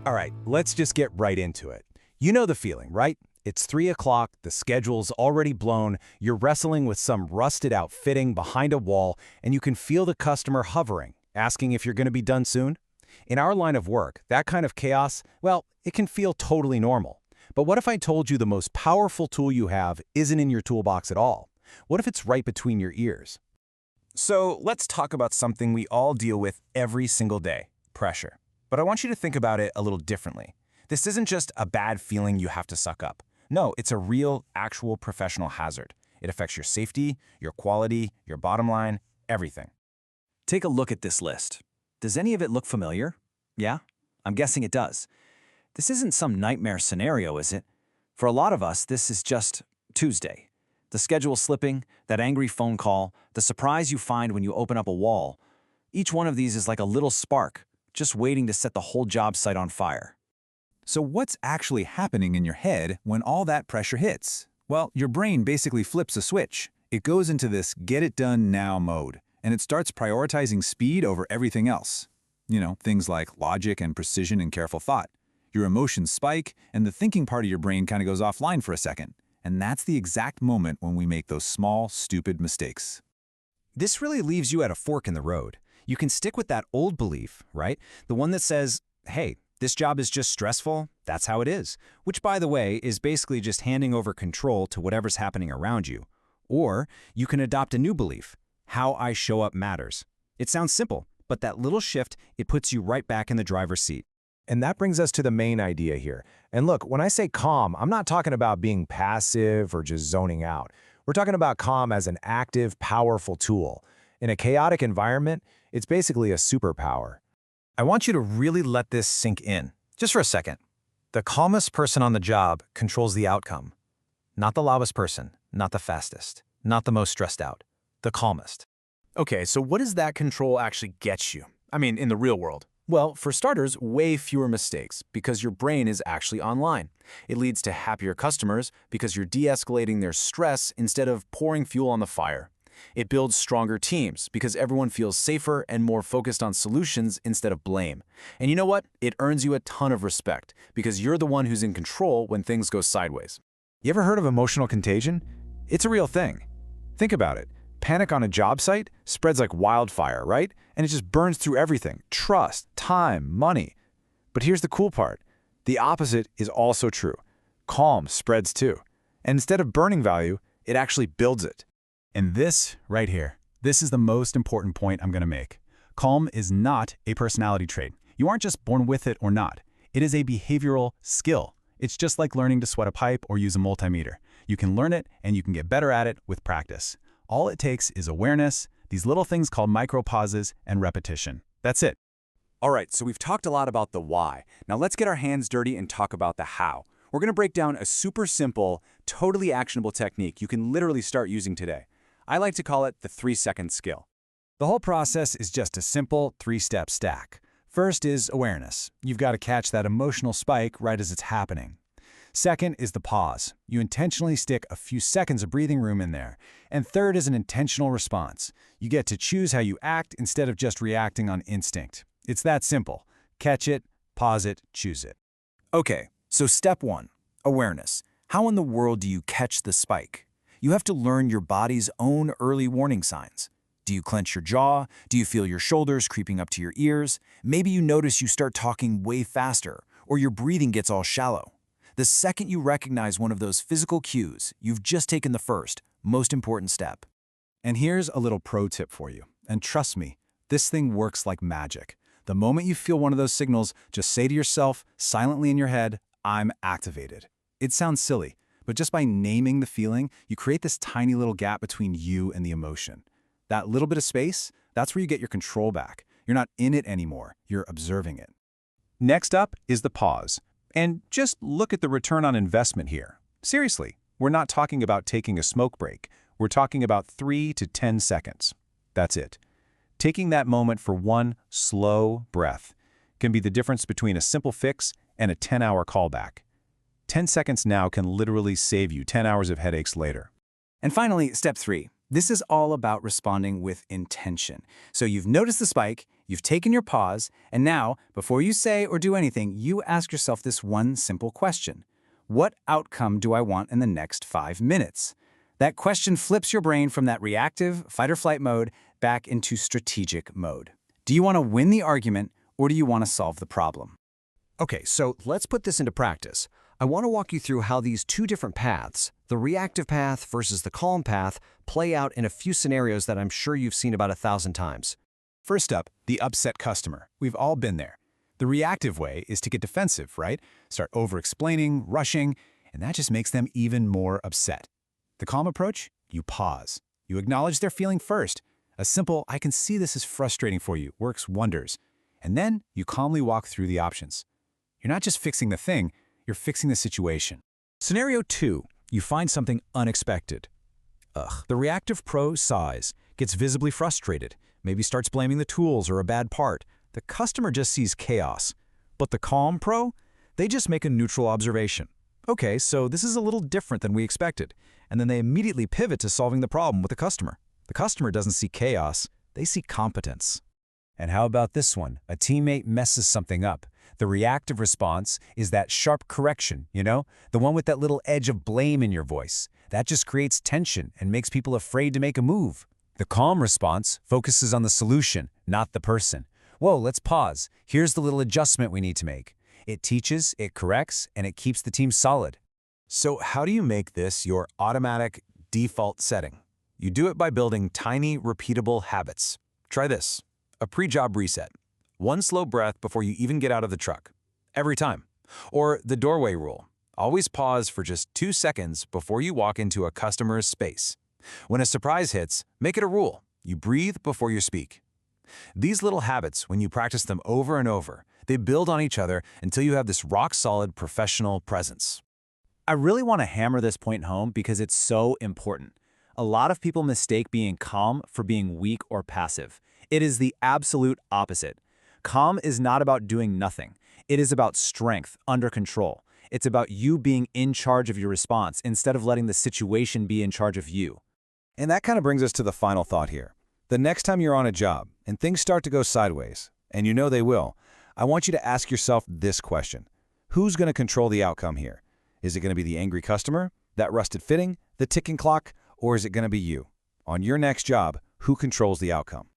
All right, let's just get right into it. You know the feeling, right? It's 3 o'clock, the schedule's already blown, you're wrestling with some rusted-out fitting behind a wall, and you can feel the customer hovering, asking if you're going to be done soon. In our line of work, that kind of chaos, well, it can feel totally normal. But what if I told you the most powerful tool you have isn't in your toolbox at all? What if it's right between your ears? So let's talk about something we all deal with every single day, pressure. But I want you to think about it a little differently. This isn't just a bad feeling you have to suck up. No, it's a real, actual professional hazard. It affects your safety, your quality, your bottom line, everything. Take a look at this list. Does any of it look familiar? Yeah? I'm guessing it does. This isn't some nightmare scenario, is it? For a lot of us, this is just Tuesday. The schedule slipping, that angry phone call, the surprise you find when you open up a wall. Each one of these is like a little spark, just waiting to set the whole job site on fire. So what's actually happening in your head when all that pressure hits? Well, your brain basically flips a switch. It goes into this get-it-done-now mode, and it starts prioritizing speed over everything else. You know, things like logic and precision and careful thought. Your emotions spike, and the thinking part of your brain kind of goes offline for a second. And that's the exact moment when we make those small, stupid mistakes. This really leaves you at a fork in the road. You can stick with that old belief, right? The one that says, hey, this job is just stressful, that's how it is. Which, by the way, is basically just handing over control to whatever's happening around you. Or you can adopt a new belief, how I show up matters. It sounds simple, but that little shift, it puts you right back in the driver's seat. And that brings us to the main idea here. And look, when I say calm, I'm not talking about being passive or just zoning out. We're talking about calm as an active, powerful tool. In a chaotic environment, it's basically a superpower. I want you to really let this sink in, just for a second. The calmest person on the job controls the outcome. Not the loudest person, not the fastest, not the most stressed out, the calmest. Okay, so what does that control actually get you? I mean, in the real world. Well, for starters, way fewer mistakes because your brain is actually online. It leads to happier customers because you're de-escalating their stress instead of pouring fuel on the fire. It builds stronger teams because everyone feels safer and more focused on solutions instead of blame. And you know what? It earns you a ton of respect because you're the one who's in control when things go sideways. You ever heard of emotional contagion? It's a real thing. Think about it. Panic on a job site spreads like wildfire, right? And it just burns through everything. Trust, time, money. But here's the cool part. The opposite is also true. Calm spreads too. And instead of burning value, it actually builds it. And this, right here, this is the most important point I'm going to make. Calm is not a personality trait. You aren't just born with it or not. It is a behavioral skill. It's just like learning to sweat a pipe or use a multimeter. You can learn it and you can get better at it with practice. All it takes is awareness, these little things called micro-pauses, and repetition. That's it. All right, so we've talked a lot about the why. Now let's get our hands dirty and talk about the how. We're going to break down a super simple, totally actionable technique you can literally start using today. I like to call it the 3-second skill. The whole process is just a simple 3-step stack. First is awareness. You've got to catch that emotional spike right as it's happening. Second is the pause. You intentionally stick a few seconds of breathing room in there. And third is an intentional response. You get to choose how you act instead of just reacting on instinct. It's that simple. Catch it, pause it, choose it. Okay, so step 1, awareness. How in the world do you catch the spike? You have to learn your body's own early warning signs. Do you clench your jaw? Do you feel your shoulders creeping up to your ears? Maybe you notice you start talking way faster, or your breathing gets all shallow. The second you recognize one of those physical cues, you've just taken the first, most important step. And here's a little pro tip for you. And trust me, this thing works like magic. The moment you feel one of those signals, just say to yourself, silently in your head, I'm activated. It sounds silly, but just by naming the feeling, you create this tiny little gap between you and the emotion. That little bit of space, that's where you get your control back. You're not in it anymore, you're observing it. Next up is the pause. And just look at the return on investment here. Seriously, we're not talking about taking a smoke break. We're talking about 3 to 10 seconds. That's it. Taking that moment for one slow breath can be the difference between a simple fix and a 10-hour callback. 10 seconds now can literally save you 10 hours of headaches later. And finally, step 3. This is all about responding with intention. So you've noticed the spike, You've taken your pause, and now, before you say or do anything, you ask yourself this one simple question. What outcome do I want in the next 5 minutes? That question flips your brain from that reactive, fight-or-flight mode back into strategic mode. Do you want to win the argument, or do you want to solve the problem? Okay, so let's put this into practice. I want to walk you through how these two different paths, the reactive path versus the calm path, play out in a few scenarios that I'm sure you've seen about 1,000 times. First up, the upset customer. We've all been there. The reactive way is to get defensive, right? Start over-explaining, rushing, and that just makes them even more upset. The calm approach? You pause. You acknowledge their feeling first. A simple, I can see this is frustrating for you, works wonders. And then you calmly walk through the options. You're not just fixing the thing, you're fixing the situation. Scenario 2. You find something unexpected. The reactive pro sighs, gets visibly frustrated, maybe starts blaming the tools or a bad part. The customer just sees chaos. But the calm pro? They just make a neutral observation. Okay, so this is a little different than we expected. And then they immediately pivot to solving the problem with the customer. The customer doesn't see chaos, they see competence. And how about this one? A teammate messes something up. The reactive response is that sharp correction, the one with that little edge of blame in your voice. That just creates tension and makes people afraid to make a move. The calm response focuses on the solution, not the person. Whoa, let's pause. Here's the little adjustment we need to make. It teaches, it corrects, and it keeps the team solid. So how do you make this your automatic default setting? You do it by building tiny, repeatable habits. Try this. A pre-job reset. One slow breath before you even get out of the truck. Every time. Or the doorway rule. Always pause for just 2 seconds before you walk into a customer's space. When a surprise hits, make it a rule. You breathe before you speak. These little habits, when you practice them over and over, they build on each other until you have this rock-solid professional presence. I really want to hammer this point home because it's so important. A lot of people mistake being calm for being weak or passive. It is the absolute opposite. Calm is not about doing nothing. It is about strength, under control. It's about you being in charge of your response instead of letting the situation be in charge of you. And that kind of brings us to the final thought here. The next time you're on a job and things start to go sideways, and you know they will, I want you to ask yourself this question. Who's going to control the outcome here? Is it going to be the angry customer, that rusted fitting, the ticking clock, or is it going to be you? On your next job, who controls the outcome?